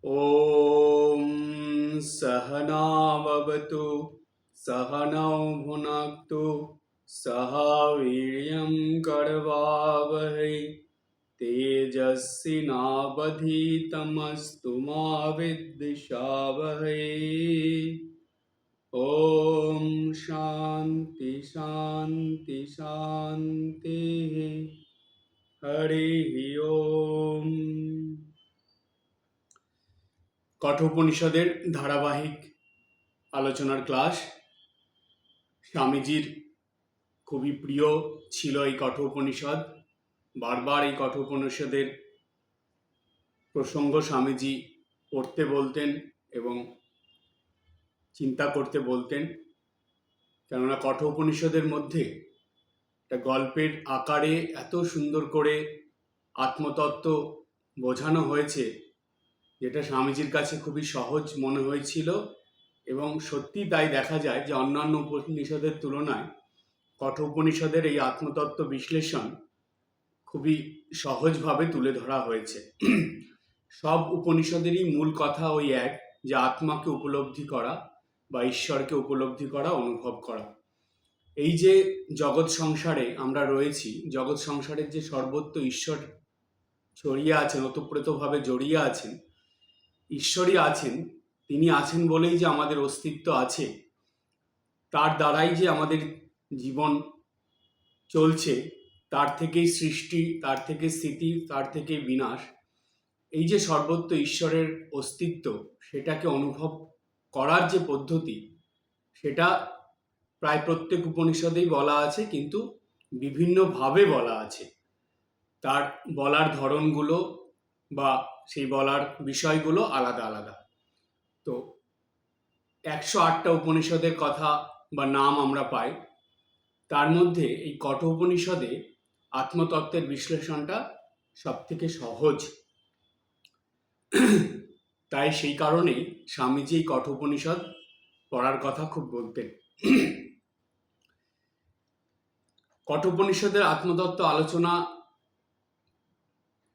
ॐ सहनाववतु सहनौ भुनक्तु सह वीर्यं करवावहै तेजस्विनावधीतमस्तु मा विद्विषावहै। ॐ शान्ति शान्ति शान्तिः। हरिः ओम। কঠোপনিষদের ধারাবাহিক আলোচনার ক্লাস। স্বামীজির খুবই প্রিয় ছিল এই কঠোপনিষদ। বারবার এই কঠোপনিষদের প্রসঙ্গ স্বামীজি পড়তে বলতেন এবং চিন্তা করতে বলতেন, কেননা কঠোপনিষদের মধ্যে একটা গল্পের আকারে এত সুন্দর করে আত্মতত্ত্ব বোঝানো হয়েছে, যেটা স্বামীজির কাছে খুবই সহজ মনে হয়েছিল। এবং সত্যি তাই দেখা যায় যে অন্যান্য উপনিষদের তুলনায় কঠোপনিষদের এই আত্মতত্ত্ব বিশ্লেষণ খুবই সহজভাবে তুলে ধরা হয়েছে। সব উপনিষদেরই মূল কথা ওই এক, যে আত্মাকে উপলব্ধি করা বা ঈশ্বরকে উপলব্ধি করা, অনুভব করা। এই যে জগৎ সংসারে আমরা রয়েছি, জগৎ সংসারের যে সর্বত্র ঈশ্বর ছড়িয়ে আছেন, ওতপ্রোতভাবে জড়িয়ে আছেন, ঈশ্বরই আছেন, তিনি আছেন বলেই যে আমাদের অস্তিত্ব আছে, তার দ্বারাই যে আমাদের জীবন চলছে, তার থেকেই সৃষ্টি, তার থেকে স্থিতি, তার থেকে বিনাশ। এই যে সর্বত্র ঈশ্বরের অস্তিত্ব, সেটাকে অনুভব করার যে পদ্ধতি, সেটা প্রায় প্রত্যেক উপনিষদেই বলা আছে, কিন্তু বিভিন্নভাবে বলা আছে। তার বলার ধরনগুলো বা সেই বলার বিষয়গুলো আলাদা আলাদা। তো 108টা উপনিষদের কথা বা নাম আমরা পাই, তার মধ্যে এই কঠোপনিষদে আত্মতত্ত্বের বিশ্লেষণটা সব থেকে সহজ। তাই সেই কারণেই স্বামীজি এই কঠোপনিষদ পড়ার কথা খুব বলতেন। কঠোপনিষদের আত্মতত্ত্ব আলোচনা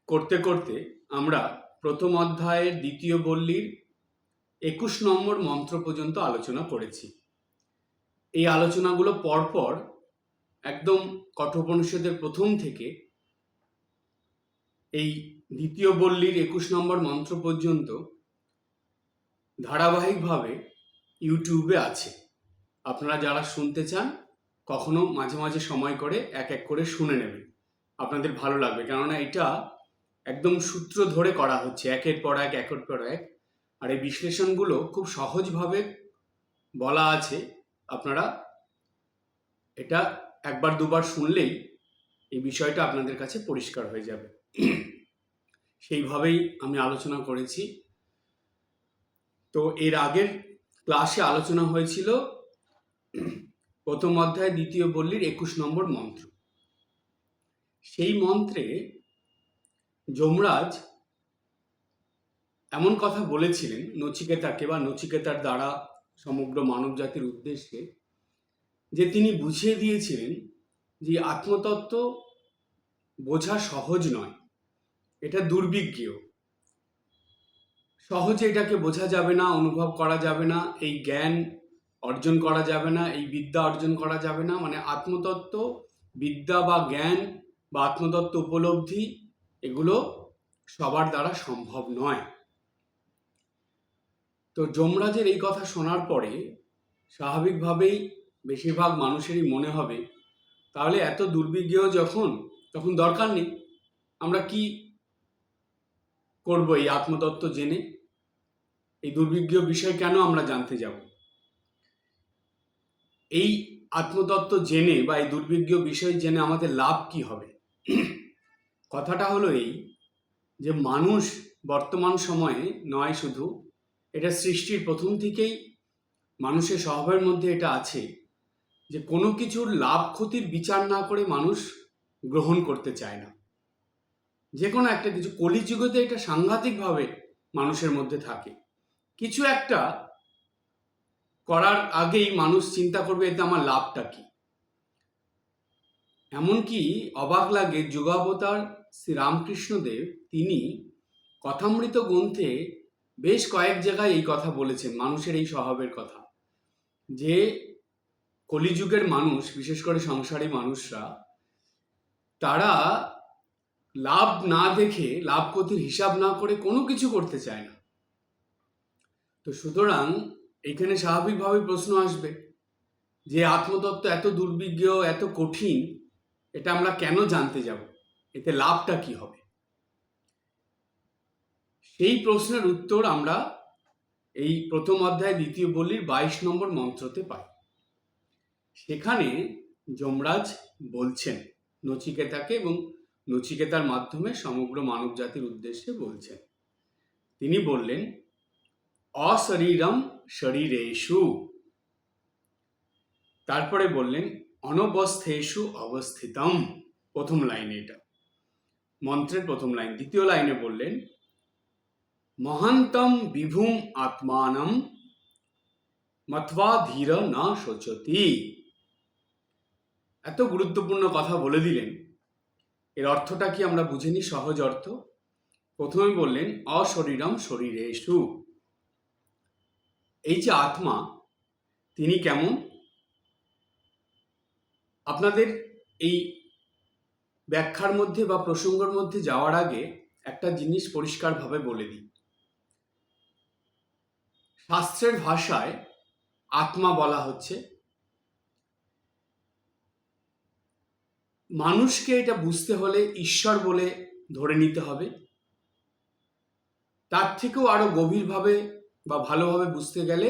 করতে করতে আমরা প্রথম অধ্যায়ের দ্বিতীয় বল্লীর 21 নম্বর মন্ত্র পর্যন্ত আলোচনা করেছি। এই আলোচনাগুলো পরপর একদম কঠোপনিষদের প্রথম থেকে এই দ্বিতীয় বল্লীর 21 নম্বর মন্ত্র পর্যন্ত ধারাবাহিকভাবে ইউটিউবে আছে। আপনারা যারা শুনতে চান, কখনো মাঝে মাঝে সময় করে এক এক করে শুনে নেবেন, আপনাদের ভালো লাগবে। কেননা এটা একদম সূত্র ধরে করা হচ্ছে, একের পর এক, একের পর এক। আর এই বিশ্লেষণগুলো খুব সহজভাবে বলা আছে। আপনারা এটা একবার দুবার শুনলেই এই বিষয়টা আপনাদের কাছে পরিষ্কার হয়ে যাবে। সেইভাবেই আমি আলোচনা করেছি। তো এর আগের ক্লাসে আলোচনা হয়েছিল প্রথম অধ্যায় দ্বিতীয় বল্লীর 21 নম্বর মন্ত্র। সেই মন্ত্রে যমরাজ এমন কথা বলেছিলেন নচিকেতাকে, বা নচিকেতার দ্বারা সমগ্র মানব জাতির উদ্দেশ্যে, যে তিনি বুঝিয়ে দিয়েছিলেন যে আত্মতত্ত্ব বোঝা সহজ নয়, এটা দুর্বিজ্ঞ। সহজে এটাকে বোঝা যাবে না, অনুভব করা যাবে না, এই জ্ঞান অর্জন করা যাবে না, এই বিদ্যা অর্জন করা যাবে না। মানে আত্মতত্ত্ব বিদ্যা বা জ্ঞান বা আত্মতত্ত্ব উপলব্ধি, এগুলো সবার দ্বারা সম্ভব নয়। তো যমরাজের এই কথা শোনার পরে স্বাভাবিকভাবেই বেশিরভাগ মানুষেরই মনে হবে, তাহলে এত দুর্বিজ্ঞ তখন দরকার নেই, আমরা কি করব এই আত্মতত্ত্ব জেনে? এই দুর্বিজ্ঞ বিষয় কেন আমরা জানতে যাব? এই আত্মতত্ত্ব জেনে বা এই দুর্বিজ্ঞ বিষয় জেনে আমাদের লাভ কি হবে? কথাটা হলো এই, যে মানুষ বর্তমান সময়ে নয়, শুধু এটা সৃষ্টির প্রথম থেকেই মানুষের স্বভাবের মধ্যে এটা আছে, যে কোনো কিছুর লাভ ক্ষতির বিচার না করে মানুষ গ্রহণ করতে চায় না। যে কোনো একটা কিছু, কলিযুগতে এটা সাংঘাতিকভাবে মানুষের মধ্যে থাকে। কিছু একটা করার আগেই মানুষ চিন্তা করবে, এতে আমার লাভটা কি। এমনকি অবাক লাগে, যুগাবতার শ্রী রামকৃষ্ণদেব তিনি কথামৃত গ্রন্থে বেশ কয়েক জায়গায় এই কথা বলেছেন, মানুষের এই স্বভাবের কথা, যে কলিযুগের মানুষ, বিশেষ করে সংসারী মানুষরা, তারা লাভ না দেখে, লাভ ক্ষতির হিসাব না করে কোনো কিছু করতে চায় না। তো সুতরাং এখানে স্বাভাবিকভাবে প্রশ্ন আসবে যে আত্মতত্ত্ব এত দুর্বিজ্ঞ, এত কঠিন, এটা আমরা কেন জানতে যাব, এতে লাভটা কি হবে? সেই প্রশ্নের উত্তর আমরা এই প্রথম অধ্যায় দ্বিতীয় বলির 22 নম্বর মন্ত্রতে পাই। সেখানে যমরাজ বলছেন নচিকেতাকে, এবং নচিকেতার মাধ্যমে সমগ্র মানব জাতির উদ্দেশ্যে বলছেন। তিনি বললেন, অশরীরম শরীরেষু। তারপরে বললেন, অনবস্থেষু অবস্থিতম। প্রথম লাইনে, এটা মন্ত্রের প্রথম লাইন। দ্বিতীয় লাইনে বললেন, মহান্তম বিভুম আত্মানম মত্বা ধীর না শোচতি। এত গুরুত্বপূর্ণ কথা বলে দিলেন, এর অর্থটা কি আমরা বুঝে নিই, সহজ অর্থ। প্রথমে বললেন অশরীরম শরীরেষু। এই যে আত্মা, তিনি কেমন? আপনাদের এই ব্যাখ্যার মধ্যে বা প্রসঙ্গের মধ্যে যাওয়ার আগে একটা জিনিস পরিষ্কারভাবে বলে দিই। শাস্ত্রের ভাষায় আত্মা বলা হচ্ছে, মানুষকে এটা বুঝতে হলে ঈশ্বর বলে ধরে নিতে হবে। তার থেকেও আরো গভীরভাবে বা ভালোভাবে বুঝতে গেলে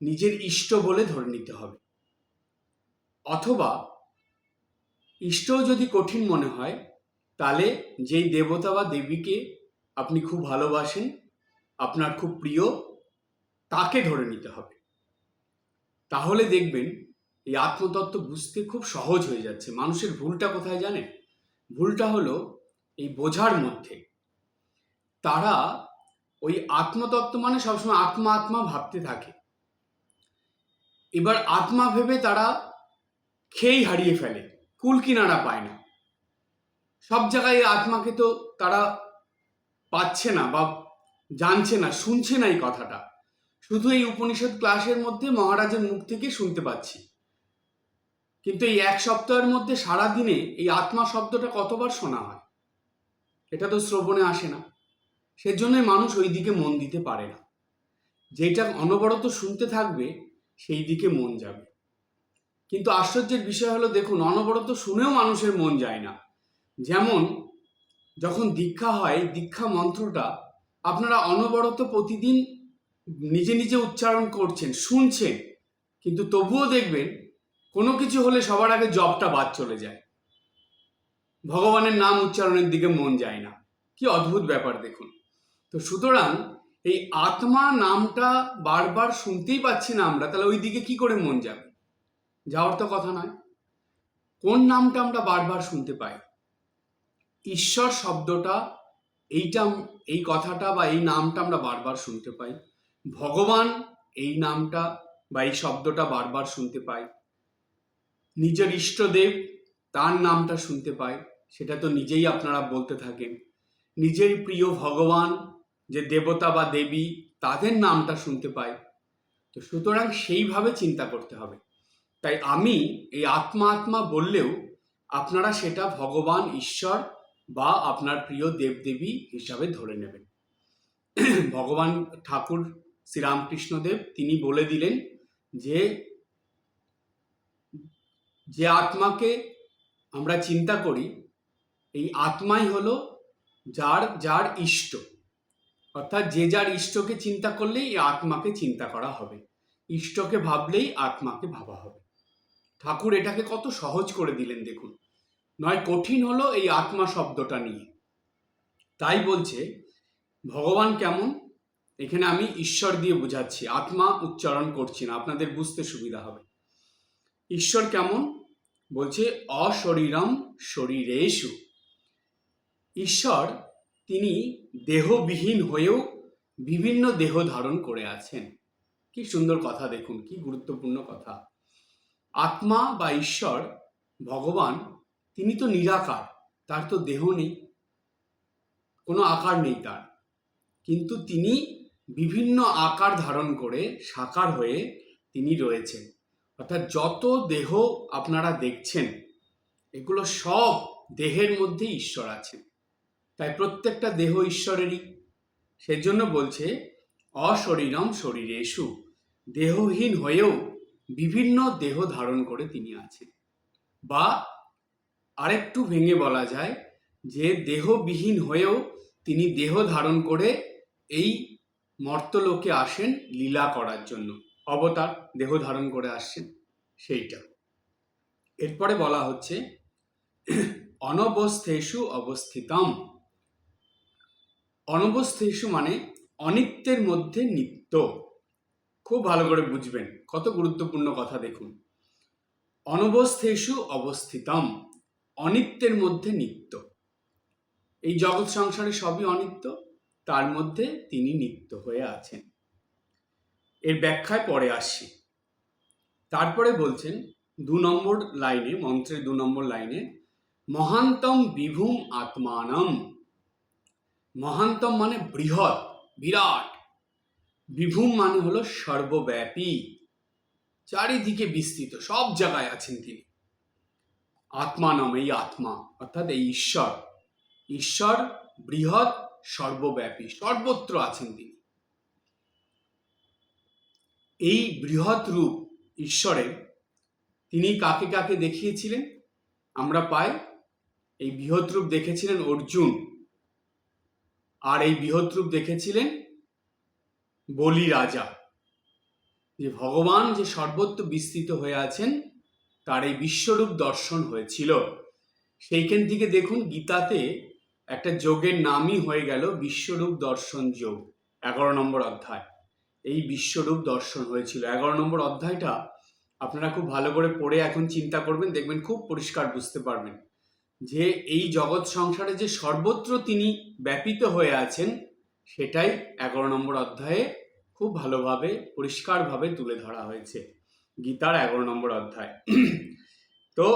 নিজের ইষ্ট বলে ধরে নিতে হবে। অথবা ইষ্টও যদি কঠিন মনে হয়, তাহলে যেই দেবতা বা দেবীকে আপনি খুব ভালোবাসেন, আপনার খুব প্রিয়, তাকে ধরে নিতে হবে। তাহলে দেখবেন এই আত্মতত্ত্ব বুঝতে খুব সহজ হয়ে যাচ্ছে। মানুষের ভুলটা কোথায় জানেন? ভুলটা হলো এই বোঝার মধ্যে। তারা ওই আত্মতত্ত্ব মানে সবসময় আত্মা আত্মা ভাবতে থাকে। এবার আত্মা ভেবে তারা খেয়েই হারিয়ে ফেলে, কুল কিনারা পায় না। সব জায়গায় আত্মাকে তো তারা পাচ্ছে না বা জানছে না, শুনছে না এই কথাটা। শুধু এই উপনিষদ ক্লাসের মধ্যে মহারাজের মুখ থেকে শুনতে পাচ্ছি। কিন্তু এই এক সপ্তাহের মধ্যে সারাদিনে এই আত্মা শব্দটা কতবার শোনা হয়, এটা তো শ্রবণে আসে না। সেজন্যই মানুষ ওই দিকে মন দিতে পারে না। যেটা অনবরত শুনতে থাকবে সেই দিকে মন যাবে। কিন্তু আশ্চর্যের বিষয় হলো, দেখুন, অনবরত শুনেও মানুষের মন যায় না। যেমন যখন দীক্ষা হয়, দীক্ষা মন্ত্রটা আপনারা অনবরত প্রতিদিন নিজে নিজে উচ্চারণ করছেন, শুনছেন, কিন্তু তবুও দেখবেন কোনো কিছু হলে সবার আগে জপটা বাদ চলে যায়, ভগবানের নাম উচ্চারণের দিকে মন যায় না। কি অদ্ভুত ব্যাপার দেখুন। তো সুতরাং এই আত্মা নামটা বারবার শুনতেই পাচ্ছি না আমরা, তাহলে ওই দিকে কি করে মন যাবে? যাওয়ার তো কথা নয়। কোন নামটা আমরা বারবার শুনতে পাই? ঈশ্বর শব্দটা, এই কথাটা বা এই নামটা আমরা বারবার শুনতে পাই। ভগবান এই নামটা বা এই শব্দটা বারবার শুনতে পাই। নিজের ইষ্টদেব, তার নামটা শুনতে পাই, সেটা তো নিজেই আপনারা বলতে থাকেন। নিজের প্রিয় ভগবান, যে দেবতা বা দেবী, তাদের নামটা শুনতে পাই। তো সুতরাং সেইভাবে চিন্তা করতে হবে। তাই আমি এই আত্মা আত্মা বললেও আপনারা সেটা ভগবান, ঈশ্বর বা আপনার প্রিয় দেবদেবী হিসাবে ধরে নেবেন। ভগবান ঠাকুর শ্রীরামকৃষ্ণদেব তিনি বলে দিলেন যে যে আত্মাকে আমরা চিন্তা করি, এই আত্মাই হলো যার যার ইষ্ট। অর্থাৎ যে যার ইষ্টকে চিন্তা করলেই এই আত্মাকে চিন্তা করা হবে, ইষ্টকে ভাবলেই আত্মাকে ভাবা হবে। ঠাকুর এটাকে কত সহজ করে দিলেন দেখুন। নয় কঠিন হলো এই আত্মা শব্দটা নিয়ে। তাই বলছে ভগবান কেমন, এখানে আমি ঈশ্বর দিয়ে বোঝাচ্ছি, আত্মা উচ্চারণ করছি না, আপনাদের বুঝতে সুবিধা হবে। ঈশ্বর কেমন বলছে, অশরীরম শরীরেষু। ঈশ্বর তিনি দেহবিহীন হয়েও বিভিন্ন দেহ ধারণ করে আছেন। কি সুন্দর কথা দেখুন, কি গুরুত্বপূর্ণ কথা। আত্মা বা ঈশ্বর ভগবান, তিনি তো নিরাকার, তার তো দেহ নেই, কোনো আকার নেই তার, কিন্তু তিনি বিভিন্ন আকার ধারণ করে সাকার হয়ে তিনি রয়েছেন। অর্থাৎ যত দেহ আপনারা দেখছেন এগুলো সব দেহের মধ্যে ঈশ্বর আছেন। তাই প্রত্যেকটা দেহ ঈশ্বরেরই। সেজন্য বলছে অশরীরম শরীরেষু, দেহহীন হয়েও বিভিন্ন দেহ ধারণ করে তিনি আছেন। বা আরেকটু ভেঙে বলা যায় যে দেহবিহীন হয়েও তিনি দেহ ধারণ করে এই মর্তলোকে আসেন লীলা করার জন্য। অবতার দেহ ধারণ করে আসছেন সেইটা। এরপরে বলা হচ্ছে অনবস্থেষু অবস্থিতম। অনবস্থেষু মানে অনিত্যের মধ্যে নিত্য। খুব ভালো করে বুঝবেন, কত গুরুত্বপূর্ণ কথা দেখুন। অনবস্থেষু অবস্থিতম, অনিত্যের মধ্যে নিত্য। এই জগৎ সংসারে সবই অনিত্য, তার মধ্যে তিনি নিত্য হয়ে আছেন। এর ব্যাখ্যায় পরে আসছি। তারপরে বলছেন 2 নম্বর লাইনে, মন্ত্রের 2 নম্বর লাইনে, মহান্তম বিভুম আত্মানম। মহান্তম মানে বৃহৎ, বিরাট। বিভুম মানে হলো সর্বব্যাপী, চারিদিকে বিস্তৃত, সব জায়গায় আছেন তিনি। আত্মানম এই আত্মা, অর্থাৎ এই ঈশ্বর। ঈশ্বর বৃহৎ, সর্বব্যাপী, সর্বত্র আছেন তিনি। এই বৃহৎ রূপ ঈশ্বরের তিনি কাকে কাকে দেখিয়েছিলেন আমরা পাই। এই বৃহৎ রূপ দেখেছিলেন অর্জুন, আর এই বৃহৎ রূপ দেখেছিলেন বলি রাজা। যে ভগবান যে সর্বত্র বিস্তৃত হয়ে আছেন তার এই বিশ্বরূপ দর্শন হয়েছিল। সেইখান থেকে দেখুন গীতাতে একটা যোগের নামই হয়ে গেল বিশ্বরূপ দর্শন যোগ, 11 নম্বর অধ্যায়। এই বিশ্বরূপ দর্শন হয়েছিল। 11 নম্বর অধ্যায়টা আপনারা খুব ভালো করে পড়ে এখন চিন্তা করবেন, দেখবেন খুব পরিষ্কার বুঝতে পারবেন যে এই জগৎ সংসারে যে সর্বত্র তিনি ব্যাপিত হয়ে আছেন সেটাই 11 নম্বর অধ্যায়ে খুব ভালোভাবে পরিষ্কারভাবে তুলে ধরা হয়েছে, গীতার 11 নম্বর অধ্যায়। তো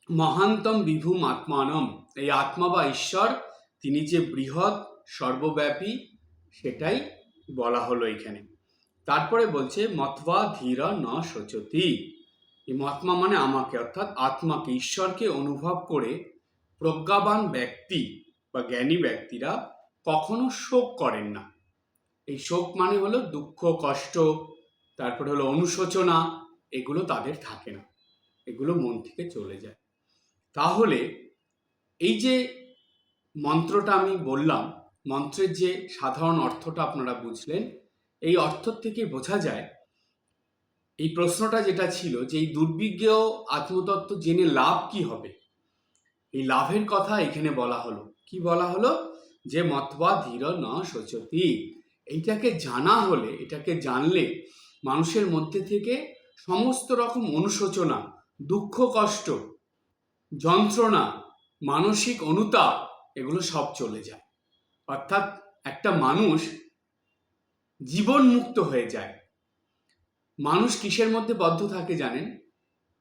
মহান্তম বিভুম আত্মানম, এই আত্মা বা ঈশ্বর তিনি যে বৃহৎ সর্বব্যাপী সেটাই বলা হলো এখানে। তারপরে বলছে মত্বা ধীর ন শোচতি। এই মহাত্মা মানে আমাকে, অর্থাৎ আত্মাকে, ঈশ্বরকে অনুভব করে প্রজ্ঞাবান ব্যক্তি বা জ্ঞানী ব্যক্তিরা কখনো শোক করেন না। এই শোক মানে হলো দুঃখ, কষ্ট, তারপরে হলো অনুশোচনা, এগুলো তাদের থাকে না, এগুলো মন থেকে চলে যায়। তাহলে এই যে মন্ত্রটা আমি বললাম, মন্ত্রের যে সাধারণ অর্থটা আপনারা বুঝলেন, এই অর্থ থেকে বোঝা যায় এই প্রশ্নটা যেটা ছিল যে এই দুর্বিজ্ঞ আত্মতত্ত্ব জেনে লাভ কি হবে, এই লাভের কথা এখানে বলা হলো। কি বলা হলো? যে মত্বা ধীর ন শোচতি। এইটাকে জানা হলে, এটাকে জানলে মানুষের মধ্যে থেকে সমস্ত রকম অনুশোচনা, দুঃখ, কষ্ট, যন্ত্রণা, মানসিক অনুতাপ, এগুলো সব চলে যায়। অর্থাৎ একটা মানুষ জীবন মুক্ত হয়ে যায়। মানুষ কিসের মধ্যে বদ্ধ থাকে জানেন?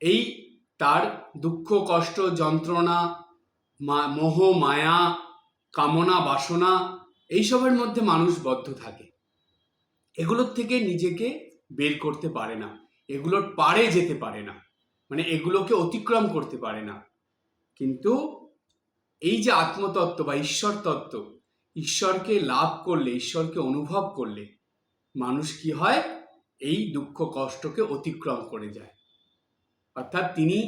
এই তার দুঃখ, কষ্ট, যন্ত্রণা, মোহ, মায়া, কামনা, বাসনা, এইসবের মধ্যে মানুষ বদ্ধ থাকে। এগুলোর থেকে নিজেকে বের করতে পারে না, এগুলোর পারে যেতে পারে না, মানে এগুলোকে অতিক্রম করতে পারে না। কিন্তু এই যে আত্মতত্ত্ব বা ঈশ্বর তত্ত্ব, ঈশ্বরকে লাভ করলে, ঈশ্বরকে অনুভব করলে মানুষ কি হয়? এই দুঃখ কষ্টকে অতিক্রম করে যায়। অর্থাৎ তিনি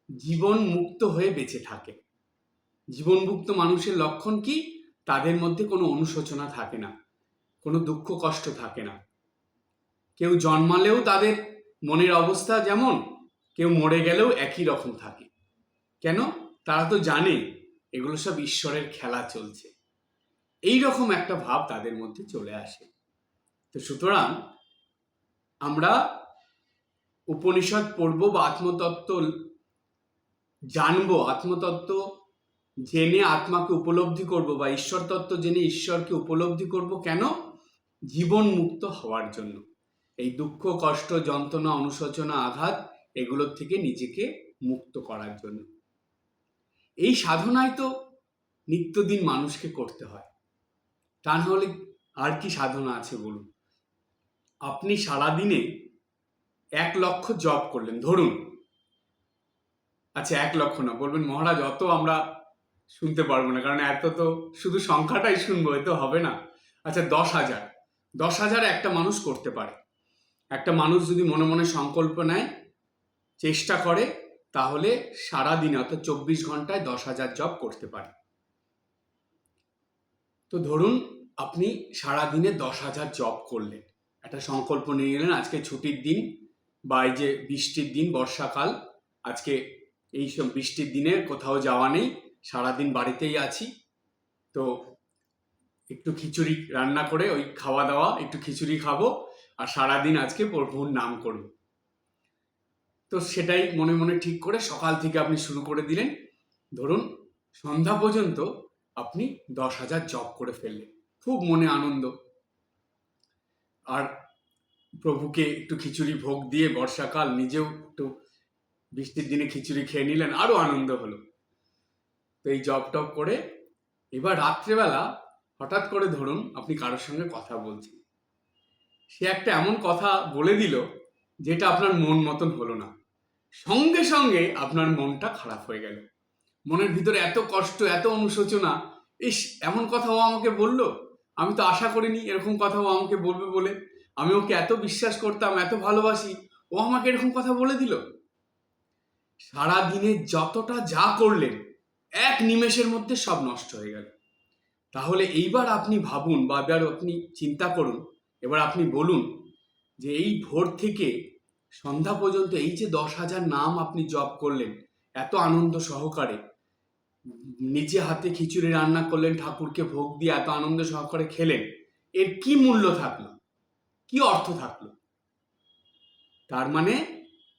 জীবন মুক্ত হয়ে বেঁচে থাকে। জীবন মুক্ত মানুষের লক্ষণ কি? তাদের মধ্যে কোনো অনুশোচনা থাকে না, কোনো দুঃখ কষ্ট থাকে না। কেউ জন্মালেও তাদের মনের অবস্থা যেমন, কেউ মরে গেলেও একই রকম থাকে। কেন? তারা তো জানে এগুলো সব ঈশ্বরের খেলা চলছে। এই রকম একটা ভাব তাদের মধ্যে চলে আসে। তো সুতরাং আমরা উপনিষদ পড়ব বা আত্মতত্ত্ব জানবো, আত্মতত্ত্ব জেনে আত্মাকে উপলব্ধি করব বা ঈশ্বর তত্ত্ব জেনে ঈশ্বরকে উপলব্ধি করব। কেন? জীবন মুক্ত হওয়ার জন্য। এই দুঃখ, কষ্ট, যন্ত্রণা, অনুশোচনা, আঘাত, এগুলোর থেকে নিজেকে মুক্ত করার জন্য। এই সাধনায় তো নিত্যদিন মানুষকে করতে হয়, তা নাহলে আর কি সাধনা আছে বলুন? আপনি সারাদিনে 1,00,000 জব করলেন ধরুন। আচ্ছা, 1,00,000 না, বলবেন মহারাজ অত আমরা শুনতে পারবো না, কারণ এত তো শুধু সংখ্যাটাই শুনবো, এ তো হবে না। আচ্ছা, 10,000, 10,000 একটা মানুষ করতে পারে। একটা মানুষ যদি মনে মনে সংকল্প নেয়, চেষ্টা করে, তাহলে সারাদিনে অর্থাৎ 24 ঘন্টায় 10,000 জব করতে পারে। তো ধরুন আপনি সারাদিনে 10,000 জব করলেন, একটা সংকল্প নিয়ে নিলেন, আজকে ছুটির দিন বা এই যে বৃষ্টির দিন, বর্ষাকাল, আজকে এই সব বৃষ্টির দিনে কোথাও যাওয়া নেই, সারাদিন বাড়িতেই আছি, তো একটু খিচুড়ি রান্না করে ওই খাওয়া দাওয়া, একটু খিচুড়ি খাবো আর সারাদিন আজকে প্রভুর নাম করব। তো সেটাই মনে মনে ঠিক করে সকাল থেকে আপনি শুরু করে দিলেন। ধরুন সন্ধ্যা পর্যন্ত আপনি 10,000 জব করে ফেললেন, খুব মনে আনন্দ। আর প্রভুকে একটু খিচুড়ি ভোগ দিয়ে, বর্ষাকাল, নিজেও একটু বৃষ্টির দিনে খিচুড়ি খেয়ে নিলেন, আরো আনন্দ হলো। তো এই জব টপ করে এবার রাত্রেবেলা হঠাৎ করে ধরুন আপনি কারোর সঙ্গে কথা বলছেন, সে একটা এমন কথা বলে দিল যেটা আপনার মন মতন হলো না, সঙ্গে সঙ্গে আপনার মনটা খারাপ হয়ে গেল। মনের ভিতরে এত কষ্ট, এত অনুশোচনা, ইস এমন কথা ও আমাকে বললো, আমি তো আশা করিনি এরকম কথা ও আমাকে বলবে বলে, আমি ওকে এত বিশ্বাস করতাম, এত ভালোবাসি, ও আমাকে এরকম কথা বলে দিল। সারাদিনে যতটা যা করলেন এক নিমেষের মধ্যে সব নষ্ট হয়ে গেল। তাহলে এইবার আপনি ভাবুন, বা এবার আপনি চিন্তা করুন, এবার আপনি বলুন যে এই ভোর থেকে সন্ধ্যা পর্যন্ত এই যে 10,000 নাম আপনি জপ করলেন এত আনন্দ সহকারে, নিজে হাতে খিচুড়ি রান্না করলেন, ঠাকুরকে ভোগ দিয়ে এত আনন্দ সহকারে খেলেন, এর কি মূল্য থাকলো, কি অর্থ থাকলো? তার মানে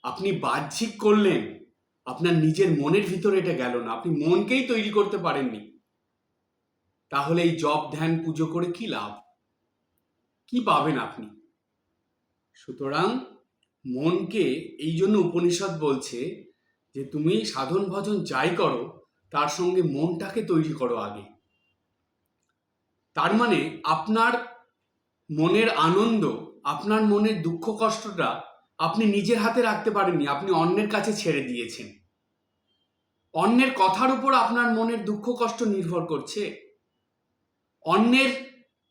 আপনি বাহ্যিক করলেন, আপনার নিজের মনের ভিতরে এটা গেল না, আপনি মনকেই তৈরি করতে পারেননি। তাহলে এই জপ ধ্যান পুজো করে কি লাভ, কি পাবেন আপনি? সুতরাং মনকে, এই জন্য উপনিষদ বলছে যে তুমি সাধন ভজন যাই করো তার সঙ্গে মনটাকে তৈরি করো আগে। তার মানে আপনার মনের আনন্দ, আপনার মনের দুঃখ কষ্টটা আপনি নিজের হাতে রাখতে পারেননি, আপনি অন্যের কাছে ছেড়ে দিয়েছেন। অন্যের কথার উপর আপনার মনের দুঃখ কষ্ট নির্ভর করছে, অন্যের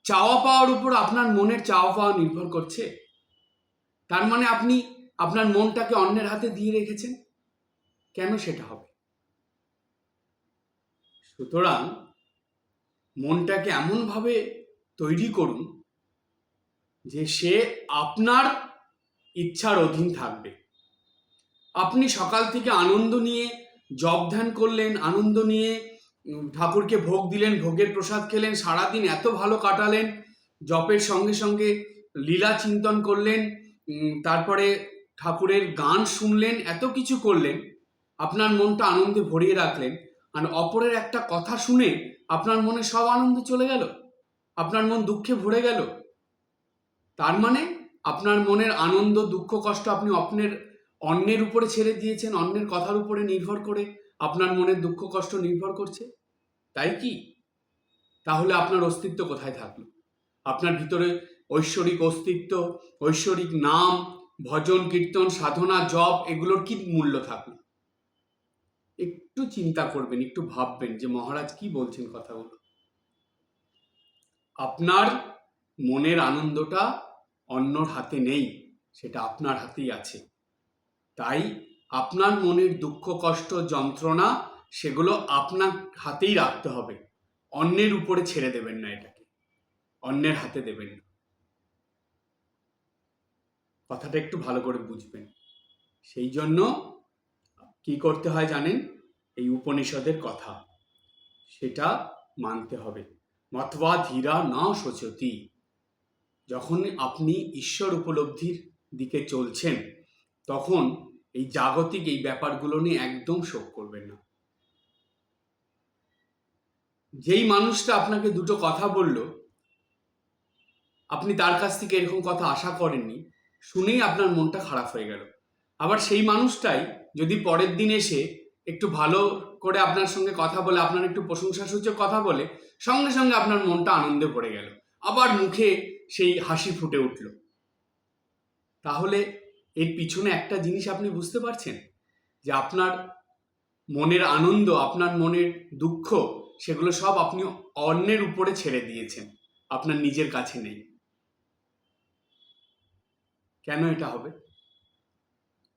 চাওয়া পাওয়ার উপর আপনার মনের চাওয়া পাওয়া নির্ভর করছে। তার মানে আপনি আপনার মনটাকে অন্যের হাতে দিয়ে রেখেছেন, কেন সেটা হবে? সুতরাং মনটাকে এমনভাবে তৈরি করুন যে সে আপনার ইচ্ছার অধীন থাকবে। আপনি সকাল থেকে আনন্দ নিয়ে জপ ধ্যান করলেন, আনন্দ নিয়ে ঠাকুরকে ভোগ দিলেন, ভোগের প্রসাদ খেলেন, সারাদিন এত ভালো কাটালেন, জপের সঙ্গে সঙ্গে লীলা চিন্তন করলেন, তারপরে ঠাকুরের গান শুনলেন, এত কিছু করলেন, আপনার মনটা আনন্দে ভরিয়ে রাখলেন। আর অপরের একটা কথা শুনে আপনার মনে সব আনন্দ চলে গেল, আপনার মন দুঃখে ভরে গেল। তার মানে আপনার মনের আনন্দ, দুঃখ, কষ্ট আপনি অন্যের উপরে ছেড়ে দিয়েছেন, অন্যের কথার উপরে নির্ভর করে আপনার মনের দুঃখ কষ্ট নির্ভর করছে, তাই কি? তাহলে আপনার অস্তিত্ব কোথায় থাকলো? আপনার ভিতরে ঐশ্বরিক অস্তিত্ব, ঐশ্বরিক নাম, ভজন, কীর্তন, সাধনা, জপ, এগুলোর কি মূল্য থাকলো? একটু চিন্তা করবেন, একটু ভাববেন যে মহারাজ কি বলছেন কথাগুলো। আপনার মনের আনন্দটা অন্যর হাতে নেই, সেটা আপনার হাতেই আছে। তাই আপনার মনের দুঃখ, কষ্ট, যন্ত্রণা, সেগুলো আপনার হাতেই রাখতে হবে, অন্যের উপরে ছেড়ে দেবেন না, এটাকে অন্যের হাতে দেবেন না। কথাটা একটু ভালো করে বুঝবেন। সেই জন্য কি করতে হয় জানেন? এই উপনিষদের কথা, সেটা মানতে হবে। মত্বা ধীরা না শোচতি। যখন আপনি ঈশ্বর উপলব্ধির দিকে চলছেন, তখন এই জাগতিক এই ব্যাপারগুলো নিয়ে একদম শোক করবেন না। যেই মানুষটা আপনাকে দুটো কথা বলল, আপনি তার কাছ থেকে এরকম কথা আশা করেননি, শুনেই আপনার মনটা খারাপ হয়ে গেল। আবার সেই মানুষটাই যদি পরের দিন এসে একটু ভালো করে আপনার সঙ্গে কথা বলে, আপনার একটু প্রশংসাসূচক কথা বলে, সঙ্গে সঙ্গে আপনার মনটা আনন্দে ভরে গেল, আবার মুখে সেই হাসি ফুটে উঠল। তাহলে এর পিছনে একটা জিনিস আপনি বুঝতে পারছেন, যে আপনার মনের আনন্দ, আপনার মনের দুঃখ, সেগুলো সব আপনি অন্যের উপরে ছেড়ে দিয়েছেন, আপনার নিজের কাছে নেই। কেন এটা হবে?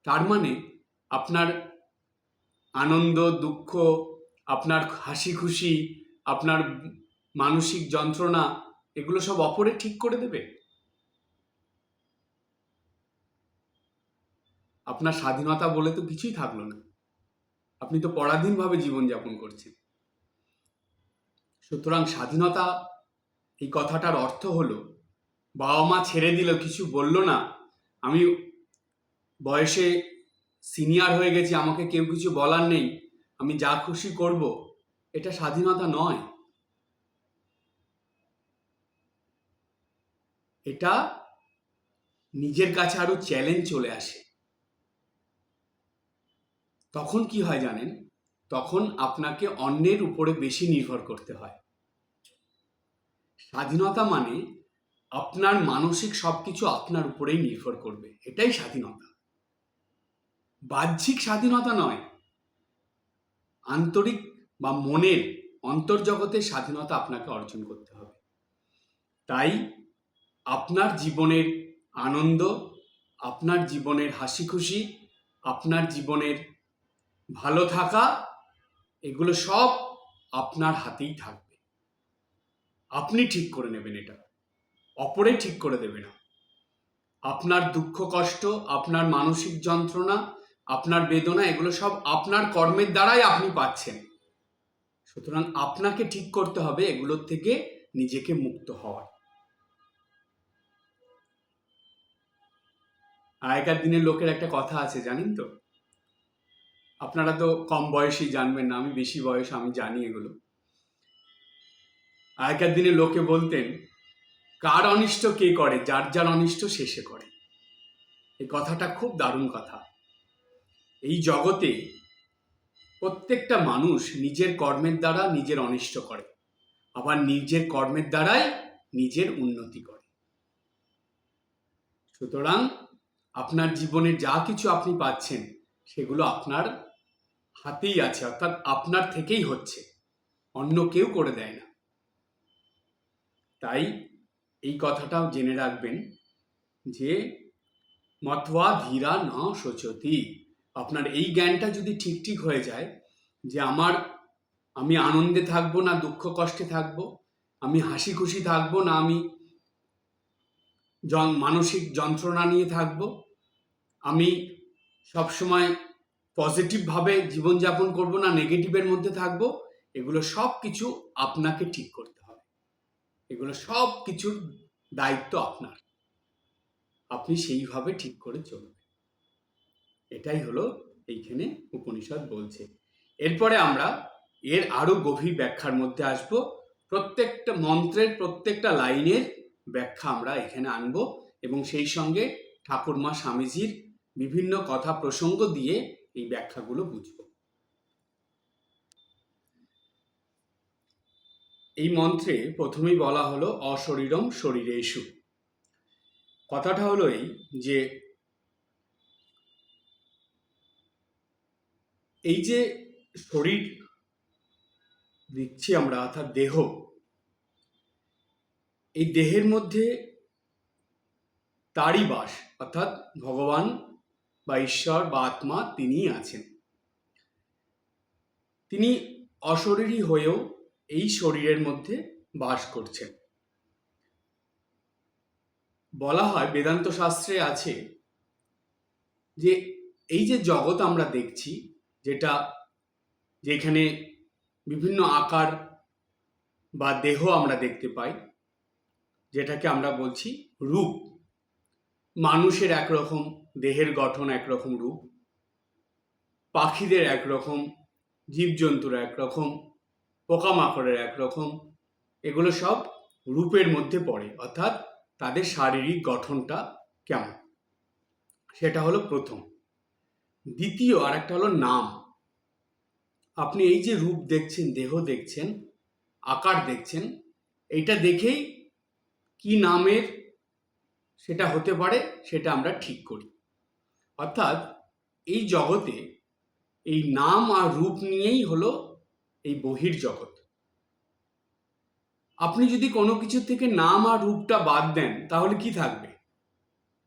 তার মানে আপনার আনন্দ, দুঃখ, আপনার হাসি খুশি, আপনার মানসিক যন্ত্রণা, এগুলো সব অপরে ঠিক করে দেবে? আপনার স্বাধীনতা বলে তো কিছুই থাকলো না, আপনি তো পরাধীনভাবে জীবনযাপন করছেন। সুতরাং স্বাধীনতা, এই কথাটার অর্থ হলো, বাবা মা ছেড়ে দিল, কিছু বলল না, আমি বয়সে সিনিয়র হয়ে গেছি, আমাকে কেউ কিছু বলার নেই, আমি যা খুশি করব, এটা স্বাধীনতা নয়। এটা নিজের কাছে আরো চ্যালেঞ্জ চলে আসে। তখন কি হয় জানেন? তখন আপনাকে অন্যের উপরে বেশি নির্ভর করতে হয়। স্বাধীনতা মানে আপনার মানসিক সবকিছু আপনার উপরেই নির্ভর করবে, এটাই স্বাধীনতা। বাহ্যিক স্বাধীনতা নয়, আন্তরিক বা মনের অন্তর্জগতের স্বাধীনতা আপনাকে অর্জন করতে হবে। তাই আপনার জীবনের আনন্দ, আপনার জীবনের হাসি খুশি, আপনার জীবনের ভালো থাকা, এগুলো সব আপনার হাতেই থাকবে। আপনি ঠিক করে নেবেন, এটা অপরে ঠিক করে দেবে না। আপনার দুঃখ কষ্ট, আপনার মানসিক যন্ত্রণা, আপনার বেদনা, এগুলো সব আপনার কর্মের দ্বারাই আপনি পাচ্ছেন। সুতরাং আপনাকে ঠিক করতে হবে এগুলোর থেকে নিজেকে মুক্ত হওয়ার। আগেকার দিনের লোকের একটা কথা আছে, জানেন তো? আপনারা তো কম বয়সী, জানবেন না, আমি বেশি বয়স, আমি জানি এগুলো। আগেকার দিনে লোকে বলতেন, কার অনিষ্ট কে করে, যার যার অনিষ্ট শেষে করে। এই কথাটা খুব দারুণ কথা। এই জগতে প্রত্যেকটা মানুষ নিজের কর্মের দ্বারা নিজের অনিষ্ট করে, আবার নিজের কর্মের দ্বারাই নিজের উন্নতি করে। সুতরাং আপনার জীবনে যা কিছু আপনি পাচ্ছেন, সেগুলো আপনার হাতেই আছে, অর্থাৎ আপনার থেকেই হচ্ছে, অন্য কেউ করে দেয় না। তাই এই কথাটাও জেনে রাখবেন যে মত্বা ধীরা না শোচতি। আপনার এই জ্ঞানটা যদি ঠিক ঠিক হয়ে যায়, যে আমি আনন্দে থাকবো না দুঃখ কষ্টে থাকবো, আমি হাসি খুশি থাকবো না আমি মানসিক যন্ত্রণা নিয়ে থাকবো, আমি সবসময় পজিটিভভাবে জীবনযাপন করবো না নেগেটিভের মধ্যে থাকবো, এগুলো সব কিছু আপনাকে ঠিক করতে হবে। এগুলো সব কিছুর দায়িত্ব আপনার, আপনি সেইভাবে ঠিক করে চলবেন। এটাই হলো এইখানে উপনিষদ বলছে। এরপরে আমরা এর আরো গভীর ব্যাখ্যার মধ্যে আসব। প্রত্যেকটা মন্ত্রের প্রত্যেকটা লাইনের ব্যাখ্যা আমরা এখানে আনবো, এবং সেই সঙ্গে ঠাকুরমা স্বামীজির বিভিন্ন কথা প্রসঙ্গ দিয়ে এই ব্যাখ্যাগুলো বুঝব। এই মন্ত্রে প্রথমেই বলা হলো অশরীরম শরীরেষু। কথাটা হলো এই যে এই যে শরীর দিচ্ছি আমরা, অর্থাৎ দেহ, এই দেহের মধ্যে তারই বাস, অর্থাৎ ভগবান বা ঈশ্বর বা আত্মা তিনিই আছেন। তিনি অশরীরী হয়েও এই শরীরের মধ্যে বাস করছেন। বলা হয়, বেদান্ত শাস্ত্রে আছে যে এই যে জগৎ আমরা দেখছি, যেখানে বিভিন্ন আকার বা দেহ আমরা দেখতে পাই, যেটাকে আমরা বলছি রূপ। মানুষের একরকম দেহের গঠন, একরকম রূপ, পাখিদের একরকম, জীবজন্তুর একরকম, পোকামাকড়ের একরকম, এগুলো সব রূপের মধ্যে পড়ে, অর্থাৎ তাদের শারীরিক গঠনটা কেমন, সেটা হলো প্রথম। দ্বিতীয় আর একটা হলো নাম। আপনি এই যে রূপ দেখছেন, দেহ দেখছেন, আকার দেখছেন, এইটা দেখেই কি নামের সেটা হতে পারে সেটা আমরা ঠিক করি। অর্থাৎ এই জগতে এই নাম আর রূপ নিয়েই হলো এই বহির্জগৎ। আপনি যদি কোনো কিছু থেকে নাম আর রূপটা বাদ দেন তাহলে কি থাকবে?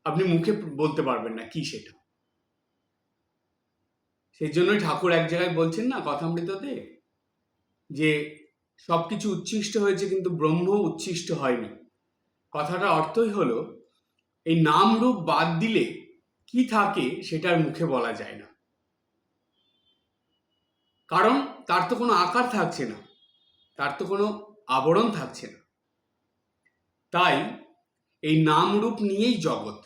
আপনি মুখে বলতে পারবেন না কি সেটা। সেই জন্যই ঠাকুর এক জায়গায় বলছেন না কথামৃততে, যে সবকিছু উচ্ছিষ্ট হয়েছে কিন্তু ব্রহ্ম উচ্ছিষ্ট হয়নি। কথাটার অর্থই হলো এই নাম রূপ বাদ দিলে কি থাকে সেটার মুখে বলা যায় না, কারণ তার তো কোনো আকার থাকছে না, তার তো কোনো আবরণ থাকছে না। তাই এই নাম রূপ নিয়েই জগৎ,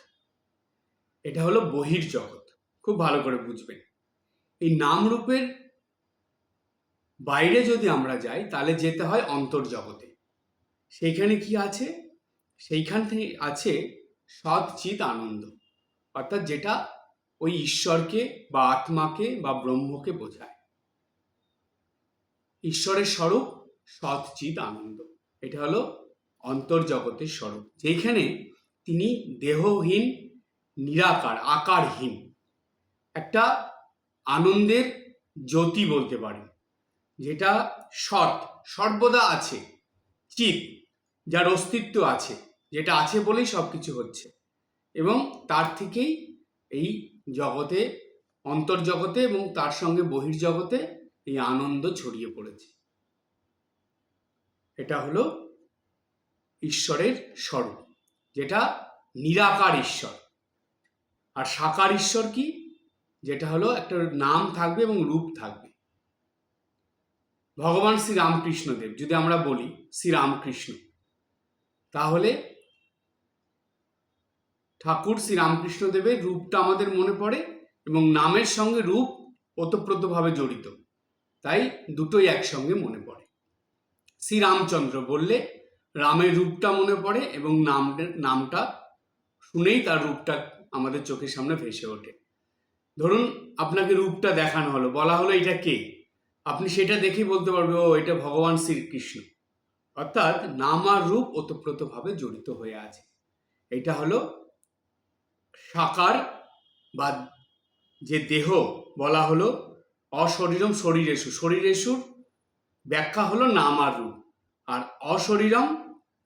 এটা হলো বহির্জগৎ। খুব ভালো করে বুঝবেন। এই নাম রূপের বাইরে যদি আমরা যাই তাহলে যেতে হয় অন্তর্জগতে। সেইখানে কি আছে? সেইখান থেকে আছে সৎ চিৎ আনন্দ, অর্থাৎ যেটা ওই ঈশ্বরকে বা আত্মাকে বা ব্রহ্মকে বোঝায়। ঈশ্বরের স্বরূপ সৎ চিৎ আনন্দ, এটা হলো অন্তর্জগতের স্বরূপ, যেখানে তিনি দেহহীন, নিরাকার, আকারহীন একটা আনন্দের জ্যোতি বলতে পারেন, যেটা সৎ, সর্বদা আছে, চিৎ, যার অস্তিত্ব আছে, যেটা আছে বলেই সব কিছু হচ্ছে, এবং তার থেকেই এই জগতে, অন্তর্জগতে এবং তার সঙ্গে বহির্জগতে এই আনন্দ ছড়িয়ে পড়েছে। এটা হলো ঈশ্বরের স্বরূপ, যেটা নিরাকার ঈশ্বর। আর সাকার ঈশ্বর কি? যেটা হলো একটা নাম থাকবে এবং রূপ থাকবে। ভগবান শ্রী রামকৃষ্ণদেব যদি আমরা বলি শ্রীরামকৃষ্ণ, তাহলে ঠাকুর শ্রী রামকৃষ্ণদেবের রূপটা আমাদের মনে পড়ে এবং নামের সঙ্গে রূপ ওতপ্রোতভাবে জড়িত, তাই দুটোই একসঙ্গে মনে পড়ে। শ্রীরামচন্দ্র বললে রামের রূপটা মনে পড়ে এবং নামটা শুনেই তার রূপটা আমাদের চোখের সামনে ভেসে ওঠে। ধরুন আপনাকে রূপটা দেখানো হলো, বলা হলো এটা কে, আপনি সেটা দেখেই বলতে পারবে ও এটা ভগবান শ্রীকৃষ্ণ। অর্থাৎ নাম আর রূপ ওতপ্রোতভাবে জড়িত হয়ে আছে। এটা হলো সাকার বা যে দেহ, বলা হলো অশরীরম শরীরেষু, শরীরেষুর ব্যাখ্যা হলো নাম আর রূপ, আর অশরীরম,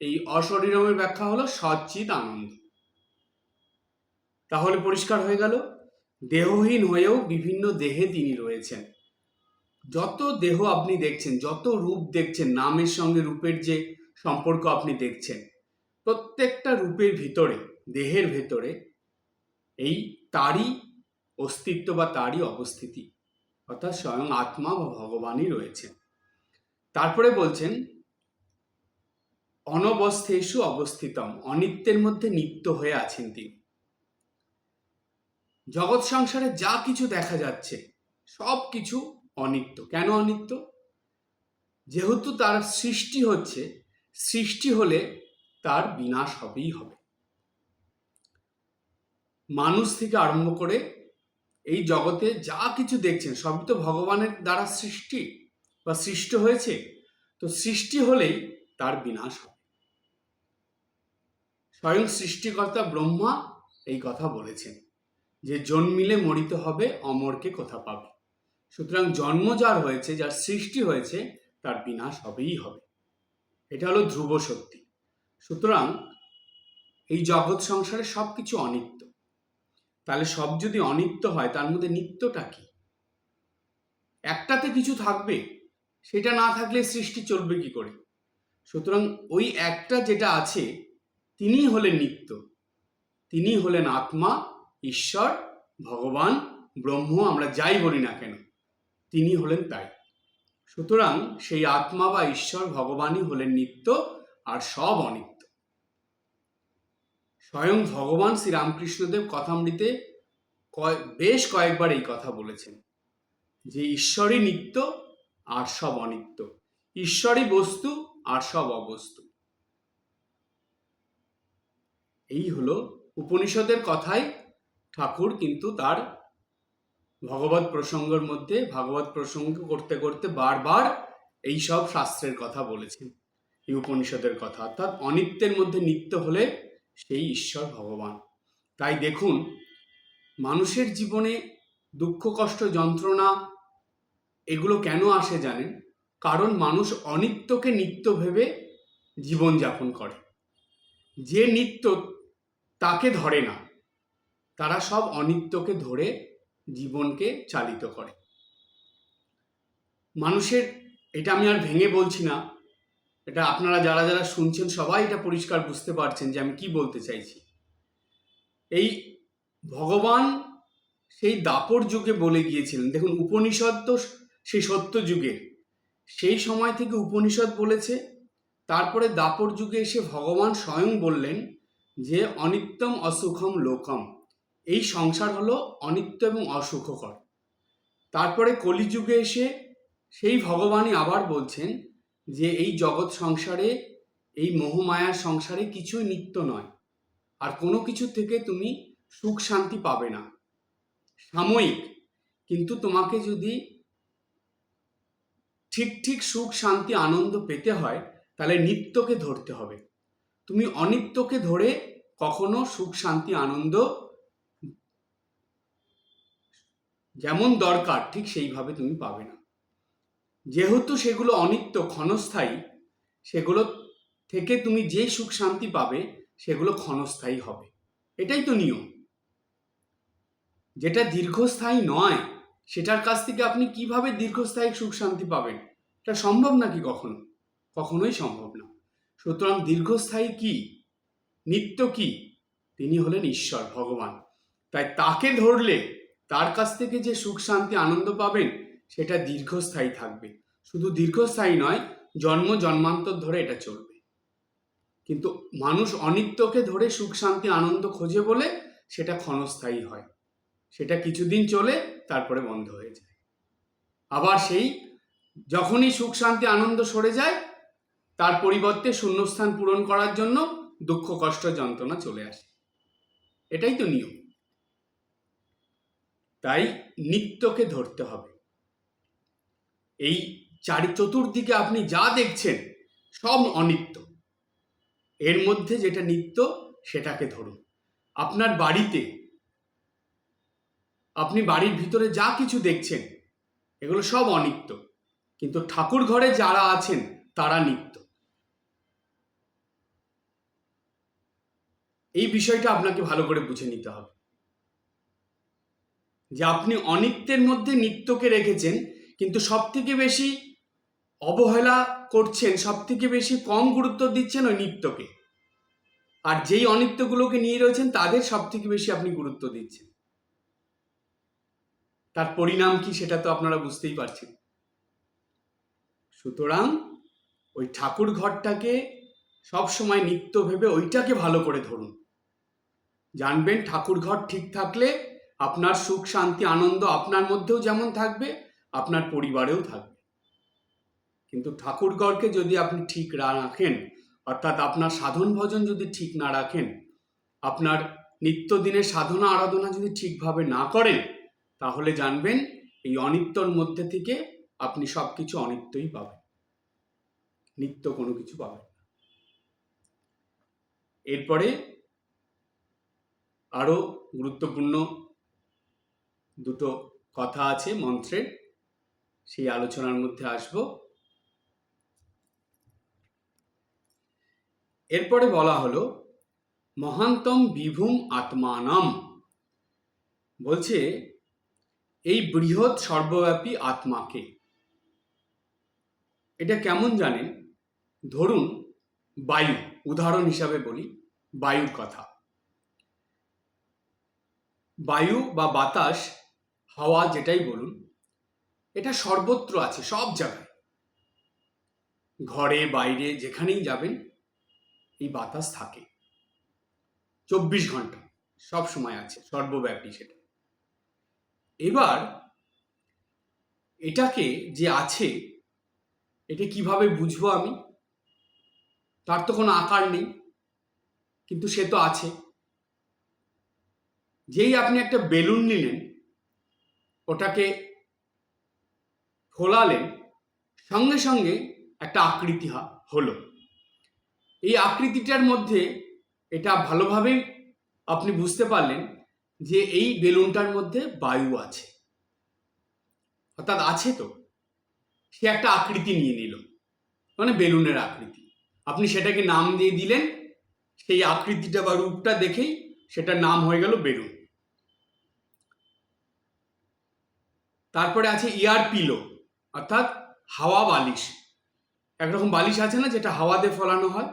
এই অশরীরমের ব্যাখ্যা হলো সচ্চিৎ আনন্দ। তাহলে পরিষ্কার হয়ে গেল, দেহহীন হয়েও বিভিন্ন দেহে তিনি রয়েছেন। যত দেহ আপনি দেখছেন, যত রূপ দেখছেন, নামের সঙ্গে রূপের যে সম্পর্ক আপনি দেখছেন, প্রত্যেকটা রূপের ভিতরে, দেহের ভেতরে এই তারই অস্তিত্ব বা তারই অবস্থিতি, অর্থাৎ স্বয়ং আত্মা বা ভগবানই রয়েছেন। তারপরে বলছেন অনবস্থেষু অবস্থিতম, অনিত্যের মধ্যে নিত্য হয়ে আছেন তিনি। জগৎ সংসারে যা কিছু দেখা যাচ্ছে সব কিছু অনিত্য। কেন অনিত্য? যেহেতু তার সৃষ্টি হচ্ছে, সৃষ্টি হলে তার বিনাশ হবেই হবে। মানুষ থেকে আরম্ভ করে এই জগতে যা কিছু দেখছেন সবই তো ভগবানের দ্বারা সৃষ্টি বা সৃষ্ট হয়েছে, তো সৃষ্টি হলেই তার বিনাশ হবে। স্বয়ং সৃষ্টিকর্তা ব্রহ্মা এই কথা বলেছেন যে জন্মিলে মরিতে হবে, অমরকে কোথা পাবে। সুতরাং জন্ম যার হয়েছে, যার সৃষ্টি হয়েছে, তার বিনাশ হবেই হবে। এটা হলো ধ্রুব সত্যি। সুতরাং এই জগৎ সংসারে সব কিছু অনিত্য। তাহলে সব যদি অনিত্য হয় তার মধ্যে নিত্যটা কি? একটাতে কিছু থাকবে, সেটা না থাকলে সৃষ্টি চলবে কি করে? সুতরাং ওই একটা যেটা আছে তিনি হলেন নিত্য, তিনি হলেন আত্মা, ঈশ্বর, ভগবান, ব্রহ্ম, আমরা যাই বলি না কেন, তিনি হলেন তাই। সুতরাং সেই আত্মা বা ঈশ্বর ভগবানই হলেন নিত্য, আর সব অনিত্য। স্বয়ং ভগবান শ্রী রামকৃষ্ণদেব কথামৃতে বেশ কয়েকবার এই কথা বলেছেন যে ঈশ্বরই নিত্য আর সব অনিত্য, ঈশ্বরই বস্তু আর সব অবস্তু। এই হলো উপনিষদের কথাই ঠাকুর কিন্তু তার ভগবত প্রসঙ্গের মধ্যে, ভাগবত প্রসঙ্গ করতে করতে বারবার এই সব শাস্ত্রের কথা বলেছেন। এই উপনিষদের কথা। অর্থাৎ অনিত্যের মধ্যে নিত্য হলে সেই ঈশ্বর ভগবান। তাই দেখুন, মানুষের জীবনে দুঃখ, কষ্ট, যন্ত্রণা এগুলো কেন আসে জানেন? কারণ মানুষ অনিত্যকে নিত্য ভেবে জীবনযাপন করে। যে নিত্য তাকে ধরে না, তারা সব অনিত্যকে ধরে জীবনকে চালিত করে। মানুষের, এটা আমি আর ভেঙে বলছি না, এটা আপনারা যারা যারা শুনছেন সবাই এটা পরিষ্কার বুঝতে পারছেন যে আমি কি বলতে চাইছি। এই ভগবান সেই দাপর যুগে বলে গিয়েছিলেন। দেখুন, উপনিষদ তো সেই সত্য যুগের, সেই সময় থেকে উপনিষদ বলেছে। তারপরে দাপর যুগে এসে ভগবান স্বয়ং বললেন যে অনিত্যম অসুখম লোকম, এই সংসার হলো অনিত্য এবং অসুখকর। তারপরে কলিযুগে এসে সেই ভগবানই আবার বলছেন যে এই জগৎ সংসারে, এই মোহমায়ার সংসারে কিছুই নিত্য নয়, আর কোনো কিছু থেকে তুমি সুখ শান্তি পাবে না, সাময়িক। কিন্তু তোমাকে যদি ঠিক ঠিক সুখ শান্তি আনন্দ পেতে হয় তাহলে নিত্যকে ধরতে হবে। তুমি অনিত্যকে ধরে কখনো সুখ শান্তি আনন্দ যেমন দরকার ঠিক সেইভাবে তুমি পাবে না। যেহেতু সেগুলো অনিত্য, ক্ষণস্থায়ী, সেগুলো থেকে তুমি যে সুখ শান্তি পাবে সেগুলো ক্ষণস্থায়ী হবে। এটাই তো নিয়ম। যেটা দীর্ঘস্থায়ী নয় সেটার কাছ থেকে আপনি কিভাবে দীর্ঘস্থায়ী সুখ শান্তি পাবেন? এটা সম্ভব নাকি? কখনো কখনোই সম্ভব না। সুতরাং দীর্ঘস্থায়ী কি, নিত্য কি? তিনি হলেন ঈশ্বর, ভগবান। তাই তাকে ধরলে তার কাছ থেকে যে সুখ শান্তি আনন্দ পাবেন সেটা দীর্ঘস্থায়ী থাকবে। শুধু দীর্ঘস্থায়ী নয়, জন্ম জন্মান্তর ধরে এটা চলবে। কিন্তু মানুষ অনিত্যকে ধরে সুখ শান্তি আনন্দ খোঁজে বলে সেটা ক্ষণস্থায়ী হয়, সেটা কিছুদিন চলে তারপরে বন্ধ হয়ে যায়। আবার সেই যখনই সুখ শান্তি আনন্দ সরে যায় তার পরিবর্তে শূন্যস্থান পূরণ করার জন্য দুঃখ কষ্ট যন্ত্রণা চলে আসে। এটাই তো নিয়ম। তাই নিত্যকে ধরতে হবে। এই চতুর্দিকে আপনি যা দেখছেন সব অনিত্য, এর মধ্যে যেটা নিত্য সেটাকে ধরুন। আপনার বাড়িতে, আপনি বাড়ির ভিতরে যা কিছু দেখছেন এগুলো সব অনিত্য, কিন্তু ঠাকুর ঘরে যারা আছেন তারা নিত্য। এই বিষয়টা আপনাকে ভালো করে বুঝে নিতে হবে যে আপনি অনিত্যের মধ্যে নিত্যকে রেখেছেন, কিন্তু সব থেকে বেশি অবহেলা করছেন, সব থেকে বেশি কম গুরুত্ব দিচ্ছেন ওই নিত্যকে। আর যেই অনিত্যগুলোকে নিয়ে রয়েছেন তাদের সব থেকে বেশি আপনি গুরুত্ব দিচ্ছেন। তার পরিণাম কি সেটা তো আপনারা বুঝতেই পারছেন। সুতরাং ওই ঠাকুর ঘরটাকে সবসময় নিত্য ভেবে ওইটাকে ভালো করে ধরুন। জানবেন ঠাকুর ঘর ঠিক থাকলে আপনার সুখ শান্তি আনন্দ আপনার মধ্যেও যেমন থাকবে আপনার পরিবারেও থাকবে। কিন্তু ঠাকুর ঘরকে যদি আপনি ঠিক না রাখেন, অর্থাৎ আপনার সাধন ভজন যদি ঠিক না রাখেন, আপনার নিত্যদিনের সাধনা আরাধনা যদি ঠিকভাবে না করেন, তাহলে জানবেন এই অনিত্যর মধ্যে থেকে আপনি সবকিছু অনিত্যই পাবেন, নিত্য কোনো কিছু পাবেন না। এরপরে আরো গুরুত্বপূর্ণ দুটো কথা আছে মন্ত্রের, সেই আলোচনার মধ্যে আসব। এরপরে বলা হলো মহান্তম বিভুম আত্মানম, বলছে এই বৃহৎ সর্বব্যাপী আত্মাকে। এটা কেমন জানেন? ধরুন বায়ু, উদাহরণ হিসাবে বলি বায়ুর কথা। বায়ু বা বাতাস, হাওয়া যেটাই বলুন, এটা সর্বত্র আছে, সব জায়গায়, ঘরে বাইরে যেখানেই যাবেন এই বাতাস থাকে 24 ঘন্টা, সব সময় আছে, সর্বব্যাপী সেটা। এবার এটাকে যে আছে, এটা কিভাবে বুঝবো আমি? তার তো কোনো আকার নেই, কিন্তু সে তো আছে। যেই আপনি একটা বেলুন নিলেন, ওটাকে ফোলালেন, সঙ্গে সঙ্গে একটা আকৃতি হলো। এই আকৃতিটার মধ্যে এটা ভালোভাবেই আপনি বুঝতে পারলেন যে এই বেলুনটার মধ্যে বায়ু আছে, অর্থাৎ আছে। তো সে একটা আকৃতি নিয়ে নিল, মানে বেলুনের আকৃতি। আপনি সেটাকে নাম দিয়ে দিলেন, সেই আকৃতিটা বা রূপটা দেখেই সেটার নাম হয়ে গেল বেলুন। তারপরে আছে এয়ার পিলো, অর্থাৎ হাওয়া বালিশ। একরকম বালিশ আছে না, যেটা হাওয়া দিয়ে ফলানো হয়।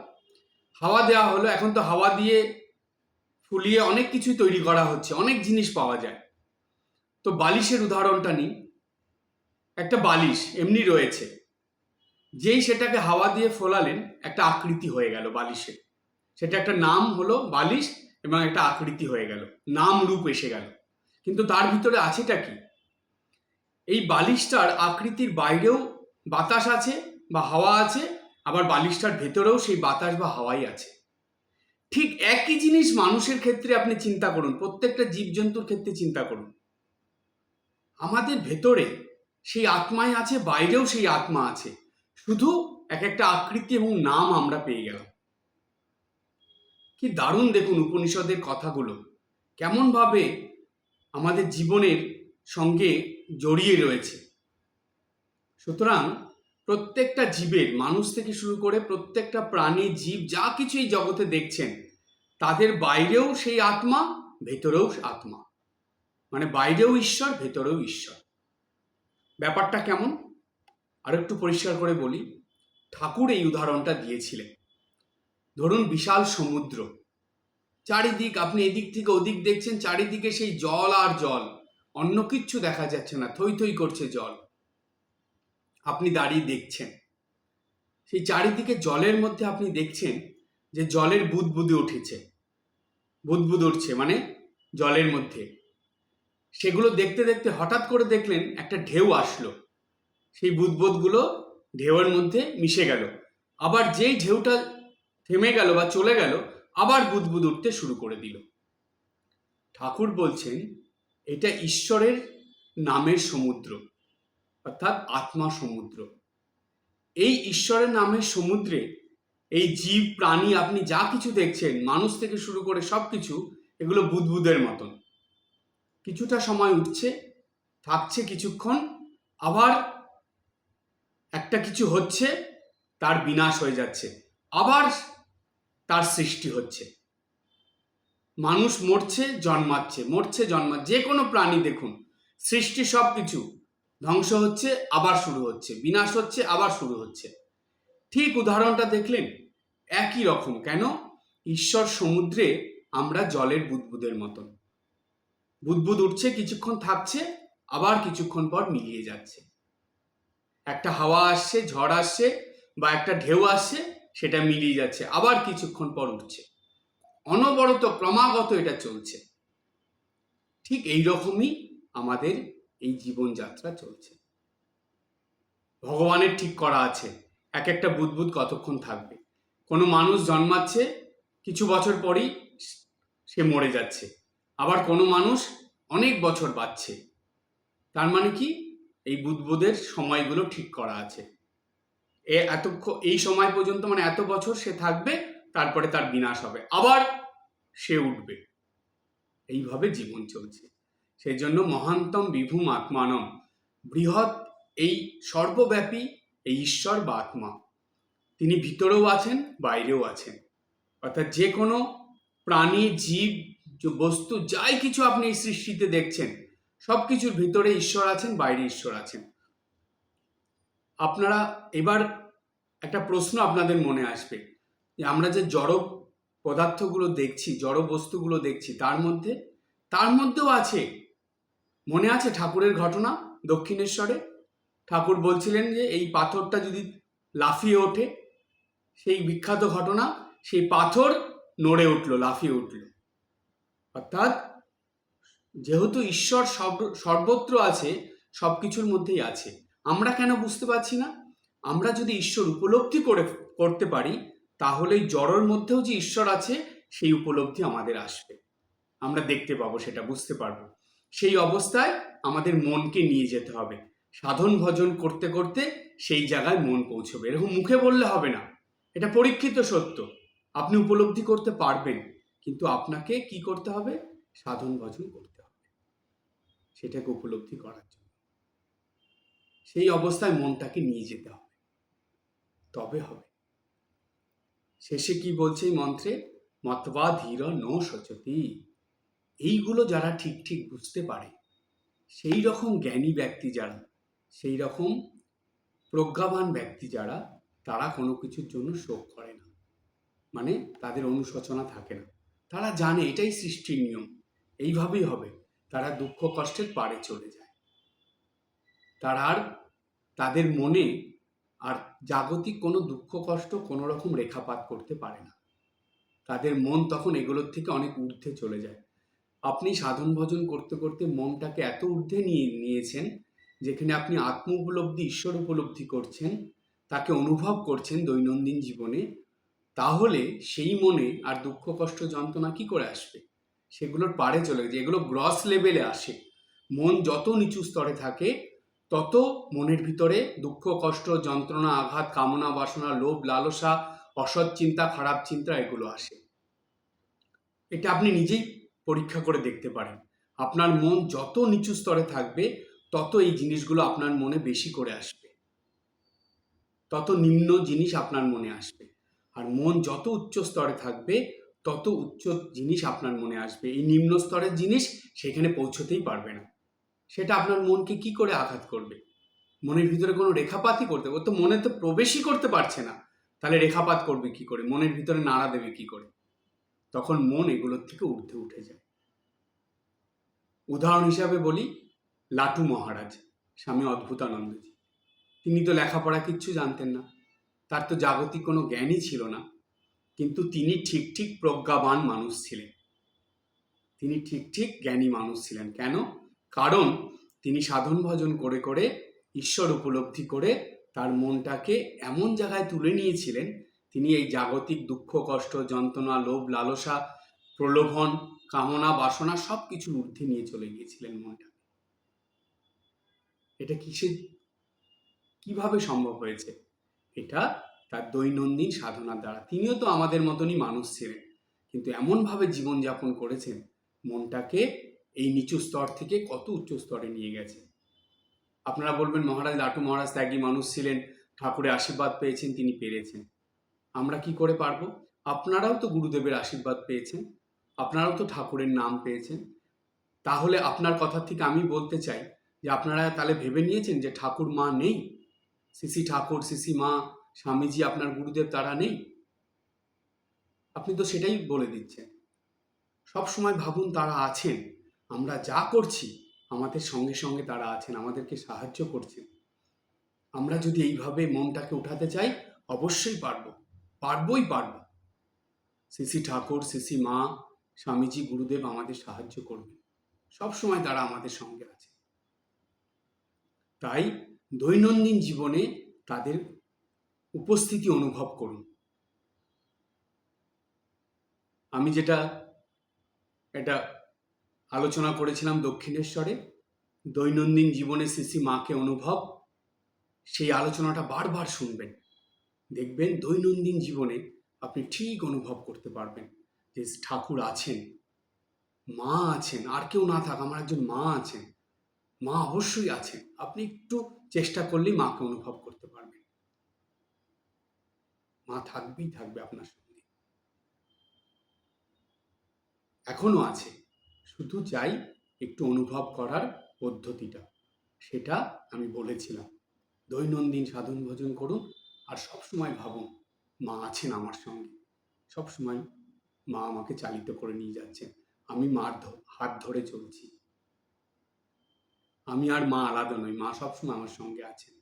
হাওয়া দেওয়া হলো, এখন তো হাওয়া দিয়ে ফুলিয়ে অনেক কিছু তৈরি করা হচ্ছে, অনেক জিনিস পাওয়া যায়। তো বালিশের উদাহরণটা নিই। একটা বালিশ এমনি রয়েছে, যেই সেটাকে হাওয়া দিয়ে ফোলালেন একটা আকৃতি হয়ে গেল বালিশের। সেটা একটা নাম হলো বালিশ এবং একটা আকৃতি হয়ে গেল, নাম রূপ এসে গেল। কিন্তু তার ভিতরে আছেটা কি? এই বালিশটার আকৃতির বাইরেও বাতাস আছে বা হাওয়া আছে, আবার বালিশটার ভেতরেও সেই বাতাস বা হাওয়াই আছে। ঠিক একই জিনিস মানুষের ক্ষেত্রে আপনি চিন্তা করুন, প্রত্যেকটা জীবজন্তুর ক্ষেত্রে চিন্তা করুন। আমাদের ভেতরে সেই আত্মাই আছে, বাইরেও সেই আত্মা আছে, শুধু এক একটা আকৃতি এবং নাম আমরা পেয়ে গেলাম। কি দারুণ দেখুন উপনিষদের কথাগুলো কেমন ভাবে আমাদের জীবনের সঙ্গে জড়িয়ে রয়েছে। সুতরাং প্রত্যেকটা জীবের, মানুষ থেকে শুরু করে প্রত্যেকটা প্রাণী, জীব যা কিছু এই জগতে দেখছেন, তাদের বাইরেও সেই আত্মা, ভেতরেও আত্মা। মানে বাইরেও ঈশ্বর, ভেতরেও ঈশ্বর। ব্যাপারটা কেমন আর একটু পরিষ্কার করে বলি। ঠাকুর এই উদাহরণটা দিয়েছিলেন। ধরুন বিশাল সমুদ্র, চারিদিক আপনি এদিক থেকে ওদিক দেখছেন, চারিদিকে সেই জল আর জল, অন্য কিচ্ছু দেখা যাচ্ছে না, থই থই করছে জল। আপনি দাঁড়িয়ে দেখছেন, সেই চারিদিকে জলের মধ্যে আপনি দেখছেন যে জলের বুদবুদে উঠেছে, বুদবুদ উঠছে মানে জলের মধ্যে। সেগুলো দেখতে দেখতে হঠাৎ করে দেখলেন একটা ঢেউ আসলো, সেই বুদবুদগুলো ঢেউয়ের মধ্যে মিশে গেল। আবার যেই ঢেউটা থেমে গেল বা চলে গেল, আবার বুদবুদ উঠতে শুরু করে দিল। ঠাকুর বলছেন এটা ঈশ্বরের নামের সমুদ্র, অর্থাৎ আত্মা সমুদ্র। এই ঈশ্বরের নামের সমুদ্রে এই জীব প্রাণী আপনি যা কিছু দেখছেন, মানুষ থেকে শুরু করে সবকিছু, এগুলো বুদবুদের মতন। কিছুটা সময় উঠছে, থাকছে কিছুক্ষণ, আবার একটা কিছু হচ্ছে, তার বিনাশ হয়ে যাচ্ছে, আবার তার সৃষ্টি হচ্ছে। মানুষ মরছে জন্মাচ্ছে, মরছে জন্মাচ্ছে, যে কোনো প্রাণী দেখুন, সৃষ্টি সব কিছু ধ্বংস হচ্ছে, আবার শুরু হচ্ছে, বিনাশ হচ্ছে, আবার শুরু হচ্ছে। ঠিক উদাহরণটা দেখলেন, একই রকম। কেন? ঈশ্বর সমুদ্রে আমরা জলের বুদবুদের মতন। বুদবুদ উঠছে, কিছুক্ষণ থাকছে, আবার কিছুক্ষণ পর মিলিয়ে যাচ্ছে। একটা হাওয়া আসছে, ঝড় আসছে বা একটা ঢেউ আসছে, সেটা মিলিয়ে যাচ্ছে, আবার কিছুক্ষণ পর উঠছে। অনবরত ক্রমাগত এটা চলছে। ঠিক এই রকমই আমাদের এই জীবনযাত্রা চলছে। ভগবানের ঠিক করা আছে এক একটা বুদবুদ কতক্ষণ থাকবে। কোনো মানুষ জন্মাচ্ছে, কিছু বছর পরই সে মরে যাচ্ছে, আবার কোনো মানুষ অনেক বছর বাঁচছে। তার মানে কি? এই বুদবুদের সময়গুলো ঠিক করা আছে। এই সময় পর্যন্ত, মানে এত বছর সে থাকবে, তারপরে তার বিনাশ হবে, আবার সে উঠবে। এইভাবে জীবন চলছে। সেই জন্য মহান্তম বিভুম আত্মানম, বৃহৎ এই সর্বব্যাপী এই ঈশ্বর বা আত্মা, তিনি ভিতরেও আছেন, বাইরেও আছেন। অর্থাৎ যে কোনো প্রাণী, জীব, বস্তু, যাই কিছু আপনি এই সৃষ্টিতে দেখছেন, সব কিছুর ভিতরে ঈশ্বর আছেন, বাইরে ঈশ্বর আছেন। আপনারা এবার একটা প্রশ্ন আপনাদের মনে আসবে যে আমরা যে জড় পদার্থগুলো দেখছি, জড় বস্তুগুলো দেখছি, তার মধ্যেও আছে। মনে আছে ঠাকুরের ঘটনা দক্ষিণেশ্বরে? ঠাকুর বলছিলেন যে এই পাথরটা যদি লাফিয়ে ওঠে, সেই বিখ্যাত ঘটনা, সেই পাথর নড়ে উঠল, লাফিয়ে উঠল। অর্থাৎ যেহেতু ঈশ্বর সর্বত্র আছে, সবকিছুর মধ্যেই আছে। আমরা কেন বুঝতে পারছি না? আমরা যদি ঈশ্বর উপলব্ধি করতে পারি, তাহলে জড়ের মধ্যেও যে ঈশ্বর আছে সেই উপলব্ধি আমাদের আসবে, আমরা দেখতে পাবো, সেটা বুঝতে পারবো। সেই অবস্থায় আমাদের মনকে নিয়ে যেতে হবে। সাধন ভজন করতে করতে সেই জায়গায় মন পৌঁছবে। এরকম মুখে বললে হবে না, এটা পরীক্ষিত সত্য, আপনি উপলব্ধি করতে পারবেন, কিন্তু আপনাকে কি করতে হবে? সাধন ভজন করতে হবে সেটাকে উপলব্ধি করার জন্য। সেই অবস্থায় মনটাকে নিয়ে যেতে হবে, তবে হবে। শেষে কি বলছে এই মন্ত্রে? মত্বা ধীর ন শোচতি। এইগুলো যারা ঠিক ঠিক বুঝতে পারে, সেই রকম জ্ঞানী ব্যক্তি যারা, সেই রকম প্রজ্ঞাবান ব্যক্তি যারা, তারা কোনো কিছুর জন্য শোক করে না, মানে তাদের অনুশোচনা থাকে না। তারা জানে এটাই সৃষ্টির নিয়ম, এইভাবেই হবে। তারা দুঃখ কষ্টের পারে চলে যায়। তারা আর তাদের মনে আর জাগতিক কোনো দুঃখ কষ্ট কোনো রকম রেখাপাত করতে পারে না। তাদের মন তখন এগুলোর থেকে অনেক ঊর্ধ্বে চলে যায়। আপনি সাধন ভজন করতে করতে মনটাকে এত ঊর্ধ্বে নিয়েছেন, যেখানে আপনি আত্ম উপলব্ধি, ঈশ্বর উপলব্ধি করছেন, তাকে অনুভব করছেন দৈনন্দিন জীবনে, তাহলে সেই মনে আর দুঃখ কষ্ট যন্ত্রণা কি করে আসবে? সেগুলোর পারে চলে যায়। এগুলো গ্রস লেভেলে আসে। মন যত নিচু স্তরে থাকে, তত মনের ভিতরে দুঃখ কষ্ট যন্ত্রণা আঘাত কামনা বাসনা লোভ লালসা অসৎ চিন্তা খারাপ চিন্তা এগুলো আসে। এটা আপনি নিজেই পরীক্ষা করে দেখতে পারেন। আপনার মন যত নিচু স্তরে থাকবে, তত এই জিনিসগুলো আপনার মনে বেশি করে আসবে, তত নিম্ন জিনিস আপনার মনে আসবে। আর মন যত উচ্চ স্তরে থাকবে, তত উচ্চ জিনিস আপনার মনে আসবে। এই নিম্ন স্তরের জিনিস সেখানে পৌঁছতেই পারবে না। সেটা আপনার মনকে কি করে আঘাত করবে? মনের ভিতরে কোনো রেখাপাতই করতে, ও তো মনে তো প্রবেশই করতে পারছে না, তাহলে রেখাপাত করবে কি করে? মনের ভিতরে নাড়া দেবে কি করে? তখন মন এগুলোর থেকে ঊর্ধ্বে উঠে যায়। উদাহরণ হিসাবে বলি, লাটু মহারাজ, স্বামী অদ্ভুতানন্দজি। তিনি তো লেখাপড়া কিচ্ছু জানতেন না, তার তো জাগতিক কোনো জ্ঞানই ছিল না, কিন্তু তিনি ঠিক ঠিক প্রজ্ঞাবান মানুষ ছিলেন। তিনি ঠিক ঠিক জ্ঞানী মানুষ ছিলেন। কেন? কারণ তিনি সাধন ভজন করে করে ঈশ্বর উপলব্ধি করে তার মনটাকে এমন জায়গায় তুলে নিয়েছিলেন, তিনি এই জাগতিক দুঃখ কষ্ট যন্ত্রণা লোভ লালসা প্রলোভন কামনা বাসনা সব কিছু ঊর্ধ্বে নিয়ে চলে গিয়েছিলেন মনটা। এটা কিভাবে সম্ভব হয়েছে? এটা তার দৈনন্দিন সাধনার দ্বারা। তিনিও তো আমাদের মতনই মানুষ ছিলেন, কিন্তু এমনভাবে জীবনযাপন করেছেন, মনটাকে এই নিচু স্তর থেকে কত উচ্চ স্তরে নিয়ে গেছে। আপনারা বলবেন মহারাজ লাটু মহারাজ ত্যাগী মানুষ ছিলেন, ঠাকুরের আশীর্বাদ পেয়েছেন, তিনি পেরেছেন। আমরা কি করে পারবো? আপনারাও তো গুরুদেবের আশীর্বাদ পেয়েছেন, আপনারাও তো ঠাকুরের নাম পেয়েছেন। তাহলে আপনার কথা থেকে আমি বলতে চাই যে আপনারা তাহলে ভেবে নিয়েছেন যে ঠাকুর মা নেই, শ্রী ঠাকুর শ্রী মা স্বামীজি আপনার গুরুদেব তারা নেই? আপনি তো সেটাই বলে দিচ্ছেন। সব সময় ভাবুন তারা আছেন। আমরা যা করছি আমাদের সঙ্গে সঙ্গে তারা আছেন, আমাদেরকে সাহায্য করছেন। আমরা যদি এইভাবে মনটাকে উঠাতে চাই, অবশ্যই পারবো, পারবোই পারবো। শ্রী ঠাকুর শ্রী মা স্বামীজি গুরুদেব আমাদের সাহায্য করবেন, সব সময় তারা আমাদের সঙ্গে আছে। তাই দৈনন্দিন জীবনে তাদের উপস্থিতি অনুভব করুন। আমি এটা আলোচনা করেছিলাম দক্ষিণেশ্বরে, দৈনন্দিন জীবনে শ্রী মাকে অনুভব, সেই আলোচনাটা বারবার শুনবেন। দেখবেন দৈনন্দিন জীবনে আপনি ঠিক অনুভব করতে পারবেন যে ঠাকুর আছেন, মা আছেন, আর কেউ না থাক আমার একজন মা আছেন, মা অবশ্যই আছেন। আপনি একটু চেষ্টা করলেই মাকে অনুভব করতে পারবেন। মা থাকবেই থাকবে আপনার সঙ্গে, এখনো আছে। শুধু চাই একটু অনুভব করার পদ্ধতিটা, সেটা আমি বলেছিলাম। দৈনন্দিন সাধন ভজন করুন, আর সবসময় ভাবুন মা আছেন আমার সঙ্গে। সবসময় মা আমাকে চালিত করে নিয়ে যাচ্ছেন, আমি মার হাত ধরে চলছি। আমি আর মা আলাদা নই, মা সবসময় আমার সঙ্গে আছেন।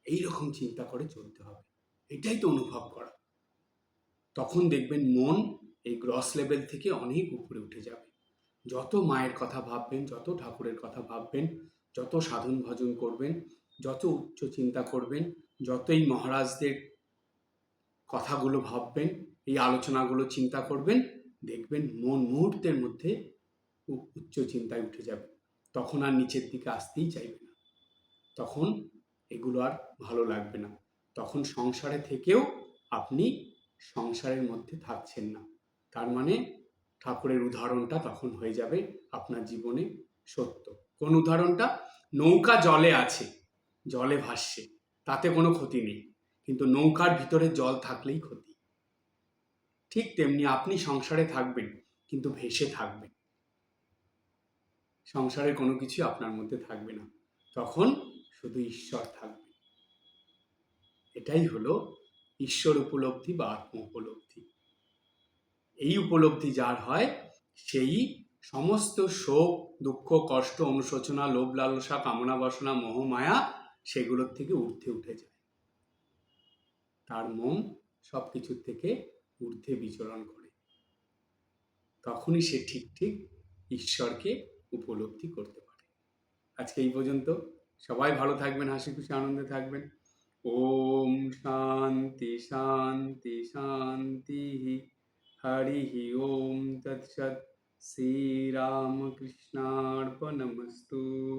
এইরকম চিন্তা করে চলতে হবে, এটাই তো অনুভব করা। তখন দেখবেন মন এই গ্রস লেভেল থেকে অনেক উপরে উঠে যাবে। যত মায়ের কথা ভাববেন, যত ঠাকুরের কথা ভাববেন, যত সাধন ভজন করবেন, যত উচ্চ চিন্তা করবেন, যত এই মহারাজদের কথাগুলো ভাববেন, এই আলোচনাগুলো চিন্তা করবেন, দেখবেন মন মুহূর্তের মধ্যে উচ্চ চিন্তায় উঠে যাবে। তখন আর নিচের দিকে আসতেই চাইবে না, তখন এগুলো আর ভালো লাগবে না। তখন সংসারে থেকেও আপনি সংসারের মধ্যে থাকছেন না। তার মানে ঠাকুরের উদাহরণটা তখন হয়ে যাবে আপনার জীবনে সত্য। কোন উদাহরণটা? নৌকা জলে আছে, জলে ভাসছে, তাতে কোনো ক্ষতি নেই, কিন্তু নৌকার ভিতরে জল থাকলেই ক্ষতি। ঠিক তেমনি আপনি সংসারে থাকবেন, কিন্তু ভেসে থাকবেন, সংসারের কোনো কিছু আপনার মধ্যে থাকবে না, তখন শুধু ঈশ্বর থাকবে। এটাই হলো ঈশ্বর উপলব্ধি বা আত্ম উপলব্ধি। এই উপলব্ধি যার হয়, সেই সমস্ত শোক, দুঃখ, কষ্ট, অনুশোচনা, লোভ, লালসা, কামনা, বাসনা, মোহ, মায়া সেগুলোর থেকে ঊর্ধ্বে উঠে যায়। তার মন সব কিছুর থেকে ঊর্ধ্বে বিচরণ করে। তখনই সে ঠিক ঠিক ঈশ্বরকে উপলব্ধি করতে পারে। আজকে এই পর্যন্ত। সবাই ভালো থাকবেন, হাসি খুশি আনন্দে থাকবেন। ওম শান্তি শান্তি শান্তি। হরি ওম তৎসৎ। শ্রীরামকৃষ্ণার্পণমস্তু।